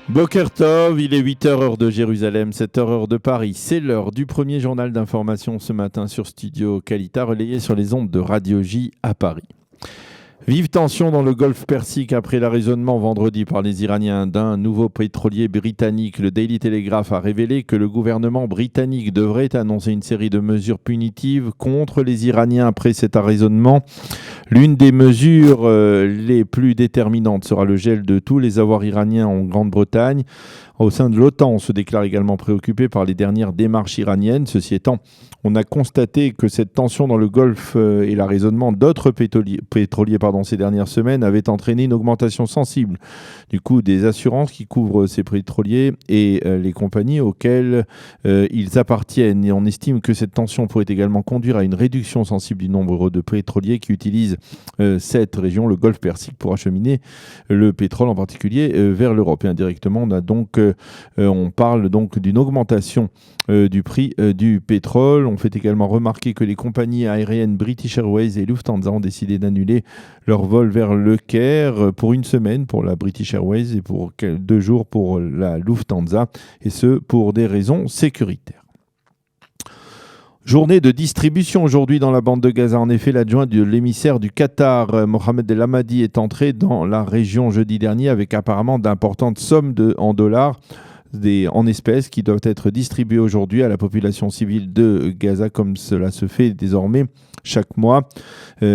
Boker Tov, il est 8h heure de Jérusalem, 7h heure de Paris. C'est l'heure du premier journal d'information ce matin sur Studio Kalita, relayé sur les ondes de Radio J à Paris. Vive tension dans le golfe Persique après l'arraisonnement vendredi par les Iraniens d'un nouveau pétrolier britannique. Le Daily Telegraph a révélé que le gouvernement britannique devrait annoncer une série de mesures punitives contre les Iraniens après cet arraisonnement. L'une des mesures les plus déterminantes sera le gel de tous les avoirs iraniens en Grande-Bretagne. Au sein de l'OTAN, on se déclare également préoccupé par les dernières démarches iraniennes. Ceci étant, on a constaté que cette tension dans le Golfe et l'arraisonnement d'autres pétroliers ces dernières semaines avaient entraîné une augmentation sensible du coût des assurances qui couvrent ces pétroliers et les compagnies auxquelles ils appartiennent. Et on estime que cette tension pourrait également conduire à une réduction sensible du nombre de pétroliers qui utilisent cette région, le Golfe Persique, pour acheminer le pétrole en particulier vers l'Europe. Et indirectement, on parle donc d'une augmentation du prix du pétrole. On fait également remarquer que les compagnies aériennes British Airways et Lufthansa ont décidé d'annuler leur vol vers Le Caire pour une semaine pour la British Airways et pour 2 jours pour la Lufthansa, et ce pour des raisons sécuritaires. Journée de distribution aujourd'hui dans la bande de Gaza. En effet, l'adjoint de l'émissaire du Qatar, Mohamed El Hamadi, est entré dans la région jeudi dernier avec apparemment d'importantes sommes en dollars en espèces qui doivent être distribuées aujourd'hui à la population civile de Gaza, comme cela se fait désormais chaque mois.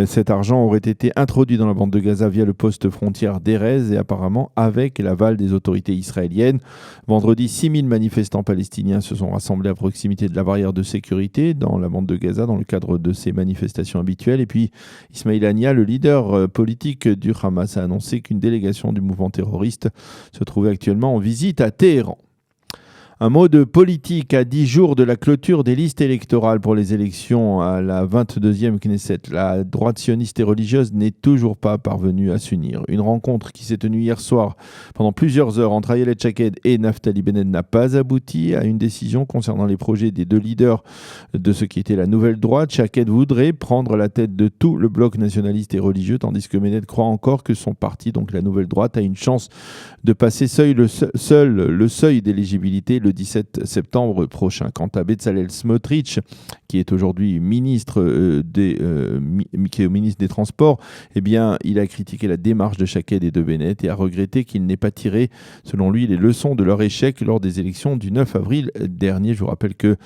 Cet argent aurait été introduit dans la bande de Gaza via le poste frontière d'Erez et apparemment avec l'aval des autorités israéliennes. Vendredi, 6000 manifestants palestiniens se sont rassemblés à proximité de la barrière de sécurité dans la bande de Gaza dans le cadre de ces manifestations habituelles. Et puis, Ismail Haniyeh, le leader politique du Hamas, a annoncé qu'une délégation du mouvement terroriste se trouvait actuellement en visite à Téhéran. Un mot de politique à 10 jours de la clôture des listes électorales pour les élections à la 22e Knesset. La droite sioniste et religieuse n'est toujours pas parvenue à s'unir. Une rencontre qui s'est tenue hier soir pendant plusieurs heures entre Ayelet Shaked et Naftali Bennett n'a pas abouti à une décision concernant les projets des deux leaders de ce qui était la nouvelle droite. Shaked voudrait prendre la tête de tout le bloc nationaliste et religieux, tandis que Bennett croit encore que son parti, donc la nouvelle droite, a une chance de passer le seuil d'éligibilité le 17 septembre prochain. Quant à Bezalel Smotrich, qui est aujourd'hui ministre des Transports, eh bien, il a critiqué la démarche de Shaked et de Bennett et a regretté qu'il n'ait pas tiré, selon lui, les leçons de leur échec lors des élections du 9 avril dernier. Je vous rappelle que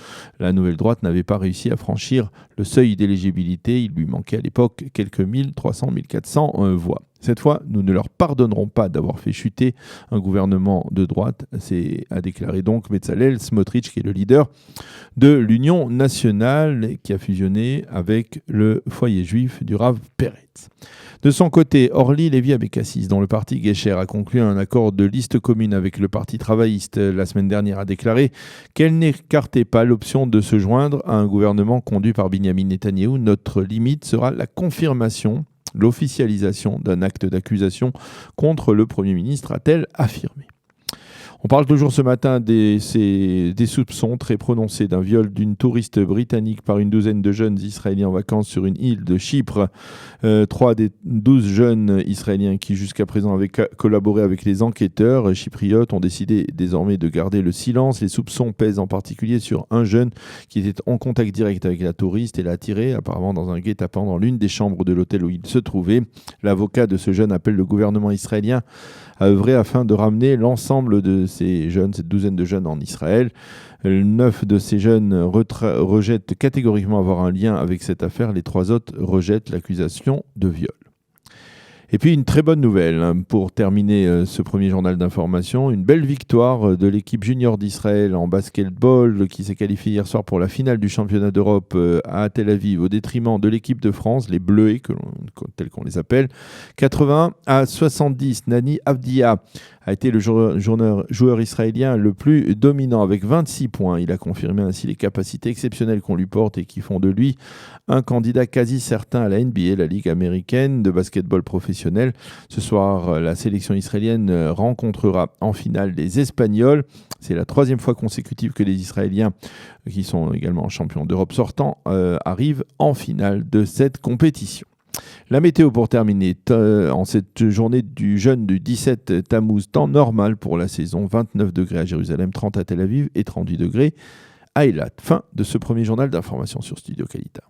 la nouvelle droite n'avait pas réussi à franchir le seuil d'éligibilité. Il lui manquait à l'époque quelques 1300, 1400 voix. Cette fois, nous ne leur pardonnerons pas d'avoir fait chuter un gouvernement de droite, a déclaré donc Bezalel Smotrich, qui est le leader de l'Union nationale qui a fusionné avec le foyer juif du Rav Peretz. De son côté, Orly Lévy-Abécassis, dont le parti Gesher a conclu un accord de liste commune avec le parti travailliste la semaine dernière, a déclaré qu'elle n'écartait pas l'option de se joindre à un gouvernement conduit par Binyamin Netanyahou. Notre limite sera la confirmation, l'officialisation d'un acte d'accusation contre le Premier ministre, a-t-elle affirmé. On parle toujours ce matin des soupçons très prononcés d'un viol d'une touriste britannique par une douzaine de jeunes Israéliens en vacances sur une île de Chypre. 3 des 12 jeunes Israéliens qui jusqu'à présent avaient collaboré avec les enquêteurs chypriotes ont décidé désormais de garder le silence. Les soupçons pèsent en particulier sur un jeune qui était en contact direct avec la touriste et l'a attiré apparemment dans un guet-apens dans l'une des chambres de l'hôtel où il se trouvait. L'avocat de ce jeune appelle le gouvernement israélien à œuvrer afin de ramener l'ensemble de cette douzaine de jeunes en Israël. 9 de ces jeunes rejettent catégoriquement avoir un lien avec cette affaire. Les 3 autres rejettent l'accusation de viol. Et puis une très bonne nouvelle pour terminer ce premier journal d'information, une belle victoire de l'équipe junior d'Israël en basketball qui s'est qualifiée hier soir pour la finale du championnat d'Europe à Tel Aviv au détriment de l'équipe de France, les Bleuets tels qu'on les appelle. 81-70, Nani Avdia a été le joueur israélien le plus dominant avec 26 points. Il a confirmé ainsi les capacités exceptionnelles qu'on lui porte et qui font de lui un candidat quasi certain à la NBA, la Ligue américaine de basketball professionnel. Ce soir, la sélection israélienne rencontrera en finale les Espagnols. C'est la 3e fois consécutive que les Israéliens, qui sont également champions d'Europe sortants, arrivent en finale de cette compétition. La météo pour terminer, en cette journée du jeûne du 17 Tammuz, temps normal pour la saison, 29 degrés à Jérusalem, 30 à Tel Aviv et 38 degrés à Eilat. Fin de ce premier journal d'information sur Studio Qualité.